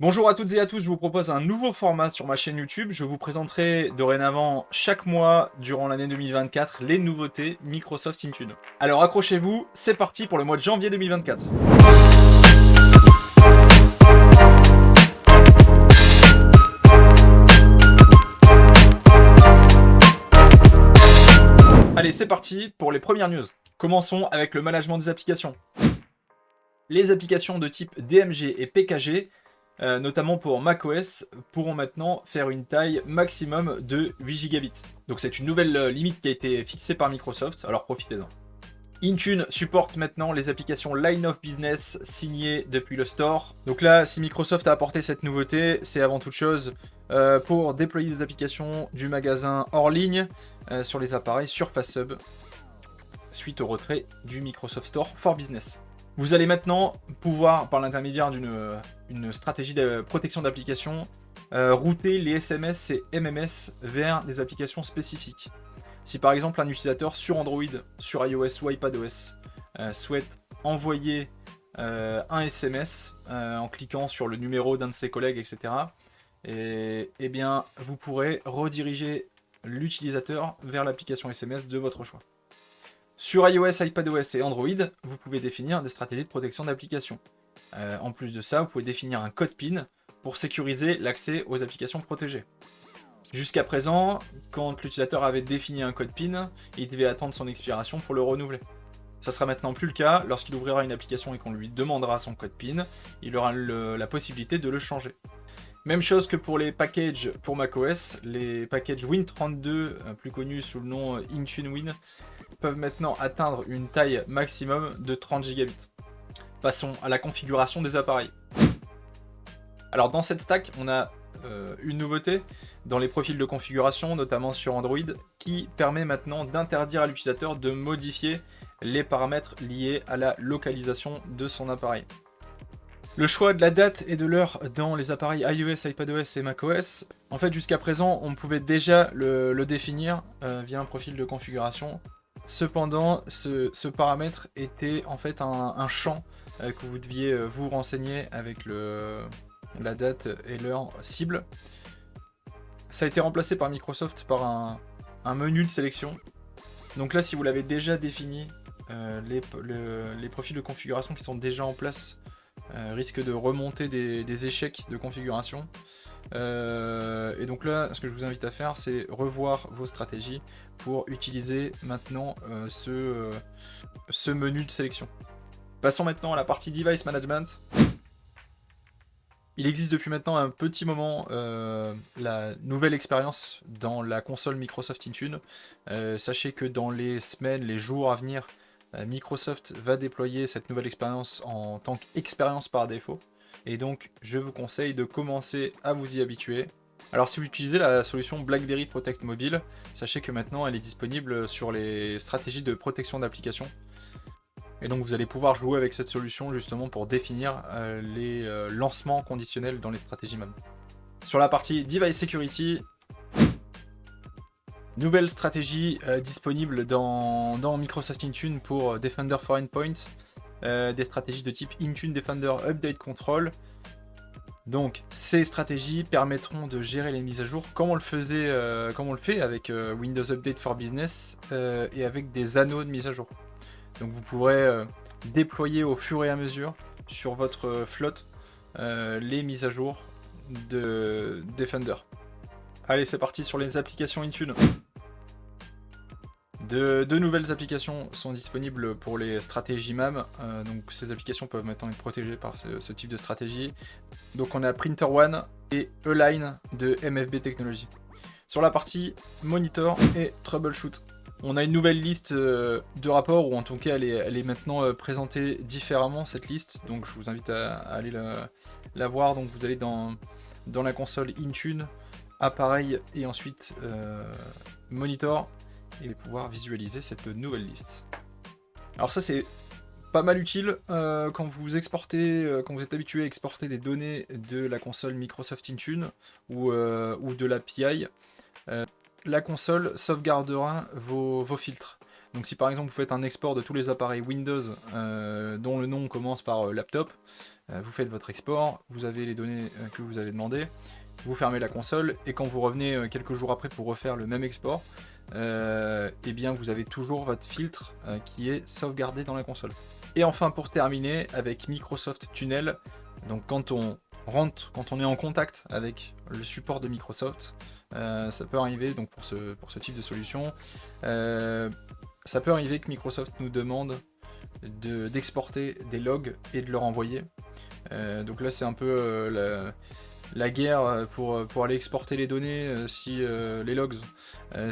Bonjour à toutes et à tous, je vous propose un nouveau format sur ma chaîne YouTube. Je vous présenterai dorénavant chaque mois durant l'année 2024 les nouveautés Microsoft Intune. Alors accrochez-vous, c'est parti pour le mois de janvier 2024. Allez, c'est parti pour les premières news. Commençons avec le management des applications. Les applications de type DMG et PKG, notamment pour macOS, pourront maintenant faire une taille maximum de 8 gigabits. Donc c'est une nouvelle limite qui a été fixée par Microsoft, alors profitez-en. Intune supporte maintenant les applications Line of Business signées depuis le store. Donc là, si Microsoft a apporté cette nouveauté, c'est avant toute chose pour déployer des applications du magasin hors ligne sur les appareils Surface Hub, suite au retrait du Microsoft Store for Business. Vous allez maintenant pouvoir, par l'intermédiaire d'une stratégie de protection d'application, router les SMS et MMS vers des applications spécifiques. Si par exemple un utilisateur sur Android, sur iOS ou iPadOS souhaite envoyer un SMS en cliquant sur le numéro d'un de ses collègues, etc., et bien vous pourrez rediriger l'utilisateur vers l'application SMS de votre choix. Sur iOS, iPadOS et Android, vous pouvez définir des stratégies de protection d'application. En plus de ça, vous pouvez définir un code PIN pour sécuriser l'accès aux applications protégées. Jusqu'à présent, quand l'utilisateur avait défini un code PIN, il devait attendre son expiration pour le renouveler. Ça sera maintenant plus le cas. Lorsqu'il ouvrira une application et qu'on lui demandera son code PIN, il aura la possibilité de le changer. Même chose que pour les packages pour macOS, les packages Win32, plus connus sous le nom Intune Win, peuvent maintenant atteindre une taille maximum de 30 gigabits. Passons à la configuration des appareils. Alors dans cette stack, on a une nouveauté dans les profils de configuration, notamment sur Android, qui permet maintenant d'interdire à l'utilisateur de modifier les paramètres liés à la localisation de son appareil. Le choix de la date et de l'heure dans les appareils iOS, iPadOS et macOS, en fait jusqu'à présent on pouvait déjà le définir via un profil de configuration. Cependant, ce paramètre était en fait un champ que vous deviez vous renseigner avec la date et l'heure cible. Ça a été remplacé par Microsoft par un menu de sélection. Donc là, si vous l'avez déjà défini, les profils de configuration qui sont déjà en place risquent de remonter des échecs de configuration. Et donc là, ce que je vous invite à faire, c'est revoir vos stratégies pour utiliser maintenant ce menu de sélection. Passons maintenant à la partie Device Management. Il existe depuis maintenant un petit moment la nouvelle expérience dans la console Microsoft Intune. Sachez que dans les semaines, les jours à venir, Microsoft va déployer cette nouvelle expérience en tant qu'expérience par défaut. Et donc, je vous conseille de commencer à vous y habituer. Alors, si vous utilisez la solution BlackBerry Protect Mobile, sachez que maintenant elle est disponible sur les stratégies de protection d'application. Et donc, vous allez pouvoir jouer avec cette solution justement pour définir les lancements conditionnels dans les stratégies même. Sur la partie Device Security, nouvelle stratégie disponible dans Microsoft Intune pour Defender for Endpoint. Des stratégies de type Intune Defender Update Control. Donc ces stratégies permettront de gérer les mises à jour comme on le fait avec Windows Update for Business et avec des anneaux de mise à jour. Donc vous pourrez déployer au fur et à mesure sur votre flotte les mises à jour de Defender. Allez, c'est parti sur les applications Intune. Deux nouvelles applications sont disponibles pour les stratégies MAM, donc ces applications peuvent maintenant être protégées par ce type de stratégie. Donc on a Printer One et Align de MFB Technology. Sur la partie Monitor et Troubleshoot, on a une nouvelle liste de rapports, ou en tout cas elle est maintenant présentée différemment cette liste, donc je vous invite à aller la voir. Donc vous allez dans la console Intune, appareil et ensuite Monitor, et pouvoir visualiser cette nouvelle liste. Alors ça c'est pas mal utile quand vous exportez, quand vous êtes habitué à exporter des données de la console Microsoft Intune ou de l'API. La console sauvegardera vos filtres. Donc si par exemple vous faites un export de tous les appareils Windows dont le nom commence par laptop, Vous faites votre export, vous avez les données que vous avez demandées, vous fermez la console, et quand vous revenez quelques jours après pour refaire le même export, et bien vous avez toujours votre filtre qui est sauvegardé dans la console. Et enfin, pour terminer, avec Microsoft Tunnel, donc quand on est en contact avec le support de Microsoft, ça peut arriver, donc pour ce type de solution, ça peut arriver que Microsoft nous demande d'exporter des logs et de leur envoyer. Donc là c'est un peu la guerre pour aller exporter les données, les logs,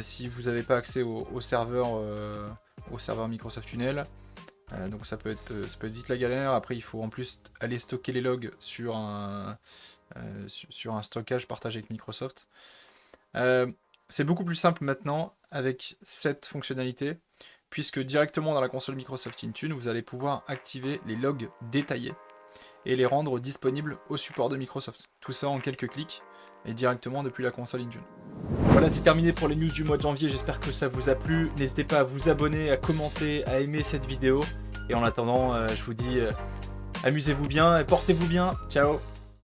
si vous n'avez pas accès au serveur Microsoft Tunnel. Donc ça peut être vite la galère. Après il faut en plus aller stocker les logs sur un stockage partagé avec Microsoft. C'est beaucoup plus simple maintenant avec cette fonctionnalité, puisque directement dans la console Microsoft Intune, vous allez pouvoir activer les logs détaillés et les rendre disponibles au support de Microsoft. Tout ça en quelques clics et directement depuis la console Intune. Voilà, c'est terminé pour les news du mois de janvier, j'espère que ça vous a plu. N'hésitez pas à vous abonner, à commenter, à aimer cette vidéo. Et en attendant, je vous dis amusez-vous bien et portez-vous bien. Ciao!